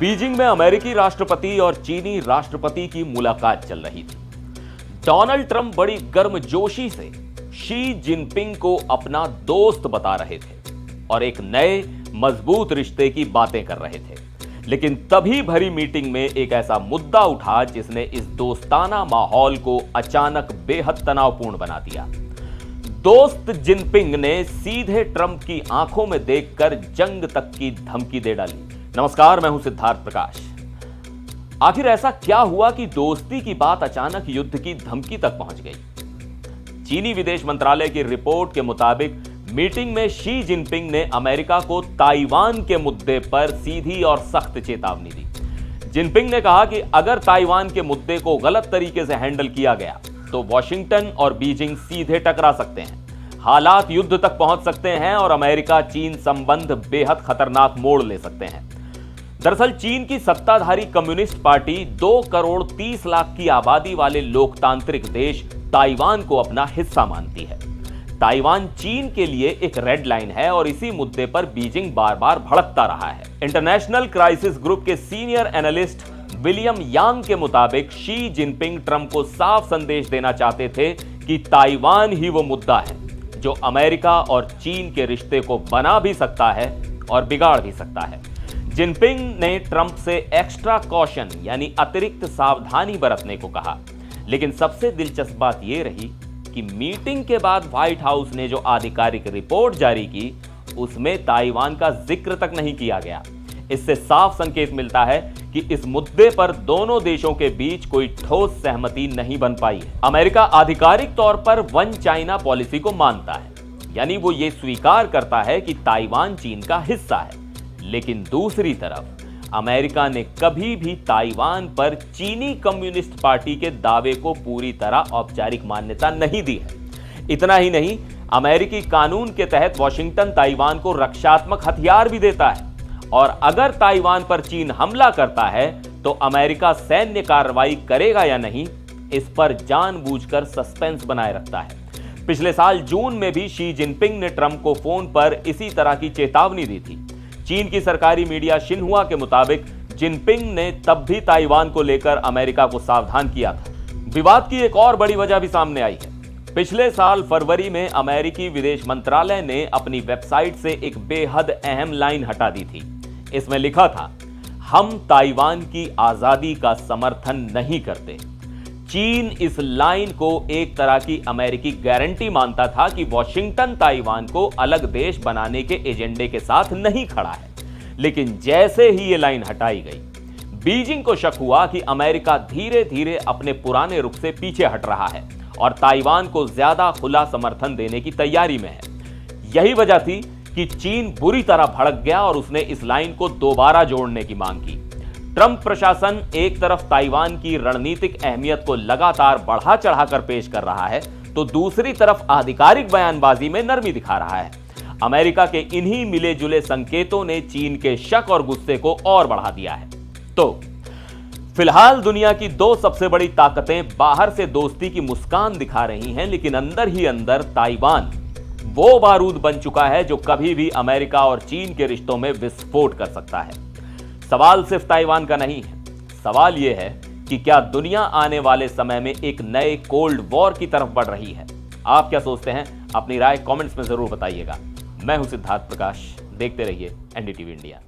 Beijing में अमेरिकी राष्ट्रपति और चीनी राष्ट्रपति की मुलाकात चल रही थी। डोनाल्ड ट्रंप बड़ी गर्मजोशी से शी जिनपिंग को अपना दोस्त बता रहे थे और एक नए मजबूत रिश्ते की बातें कर रहे थे। लेकिन तभी भरी मीटिंग में एक ऐसा मुद्दा उठा जिसने इस दोस्ताना माहौल को अचानक बेहद तनावपूर्ण बना दिया। दोस्त जिनपिंग ने सीधे ट्रंप की आंखों में देखकर जंग तक की धमकी दे डाली। नमस्कार, मैं हूं सिद्धार्थ प्रकाश। आखिर ऐसा क्या हुआ कि दोस्ती की बात अचानक युद्ध की धमकी तक पहुंच गई? चीनी विदेश मंत्रालय की रिपोर्ट के मुताबिक मीटिंग में शी जिनपिंग ने अमेरिका को ताइवान के मुद्दे पर सीधी और सख्त चेतावनी दी। जिनपिंग ने कहा कि अगर ताइवान के मुद्दे को गलत तरीके से हैंडल किया गया तो वॉशिंगटन और बीजिंग सीधे टकरा सकते हैं, हालात युद्ध तक पहुंच सकते हैं और अमेरिका चीन संबंध बेहद खतरनाक मोड़ ले सकते हैं। दरअसल चीन की सत्ताधारी कम्युनिस्ट पार्टी 2 करोड़ 30 लाख की आबादी वाले लोकतांत्रिक देश ताइवान को अपना हिस्सा मानती है। ताइवान चीन के लिए एक रेड लाइन है और इसी मुद्दे पर बीजिंग बार बार भड़कता रहा है। इंटरनेशनल क्राइसिस ग्रुप के सीनियर एनालिस्ट विलियम यांग के मुताबिक शी जिनपिंग ट्रंप को साफ संदेश देना चाहते थे कि ताइवान ही वो मुद्दा है जो अमेरिका और चीन के रिश्ते को बना भी सकता है और बिगाड़ भी सकता है। जिनपिंग ने ट्रंप से एक्स्ट्रा कॉशन यानी अतिरिक्त सावधानी बरतने को कहा। लेकिन सबसे दिलचस्प बात यह रही कि मीटिंग के बाद व्हाइट हाउस ने जो आधिकारिक रिपोर्ट जारी की उसमें ताइवान का जिक्र तक नहीं किया गया। इससे साफ संकेत मिलता है कि इस मुद्दे पर दोनों देशों के बीच कोई ठोस सहमति नहीं बन पाई है। अमेरिका आधिकारिक तौर पर वन चाइना पॉलिसी को मानता है, यानी वो ये स्वीकार करता है कि ताइवान चीन का हिस्सा है। लेकिन दूसरी तरफ अमेरिका ने कभी भी ताइवान पर चीनी कम्युनिस्ट पार्टी के दावे को पूरी तरह औपचारिक मान्यता नहीं दी है। इतना ही नहीं, अमेरिकी कानून के तहत वॉशिंगटन ताइवान को रक्षात्मक हथियार भी देता है और अगर ताइवान पर चीन हमला करता है तो अमेरिका सैन्य कार्रवाई करेगा या नहीं, इस पर जानबूझकर सस्पेंस बनाए रखता है। पिछले साल जून में भी शी जिनपिंग ने ट्रंप को फोन पर इसी तरह की चेतावनी दी थी। चीन की सरकारी मीडिया शिन्हुआ के मुताबिक जिनपिंग ने तब भी ताइवान को लेकर अमेरिका को सावधान किया था। विवाद की एक और बड़ी वजह भी सामने आई है। पिछले साल फरवरी में अमेरिकी विदेश मंत्रालय ने अपनी वेबसाइट से एक बेहद अहम लाइन हटा दी थी। इसमें लिखा था, हम ताइवान की आजादी का समर्थन नहीं करते। चीन इस लाइन को एक तरह की अमेरिकी गारंटी मानता था कि वॉशिंगटन ताइवान को अलग देश बनाने के एजेंडे के साथ नहीं खड़ा है। लेकिन जैसे ही ये लाइन हटाई गई, बीजिंग को शक हुआ कि अमेरिका धीरे धीरे अपने पुराने रुख से पीछे हट रहा है और ताइवान को ज्यादा खुला समर्थन देने की तैयारी में है। यही वजह थी कि चीन बुरी तरह भड़क गया और उसने इस लाइन को दोबारा जोड़ने की मांग की। ट्रंप प्रशासन एक तरफ ताइवान की रणनीतिक अहमियत को लगातार बढ़ा चढ़ाकर पेश कर रहा है तो दूसरी तरफ आधिकारिक बयानबाजी में नरमी दिखा रहा है। अमेरिका के इन्हीं मिले जुले संकेतों ने चीन के शक और गुस्से को और बढ़ा दिया है। तो फिलहाल दुनिया की 2 सबसे बड़ी ताकतें बाहर से दोस्ती की मुस्कान दिखा रही हैं, लेकिन अंदर ही अंदर ताइवान वो बारूद बन चुका है जो कभी भी अमेरिका और चीन के रिश्तों में विस्फोट कर सकता है। सवाल सिर्फ ताइवान का नहीं है, सवाल यह है कि क्या दुनिया आने वाले समय में एक नए कोल्ड वॉर की तरफ बढ़ रही है? आप क्या सोचते हैं? अपनी राय कमेंट्स में जरूर बताइएगा। मैं हूं सिद्धार्थ प्रकाश, देखते रहिए एनडीटीवी इंडिया।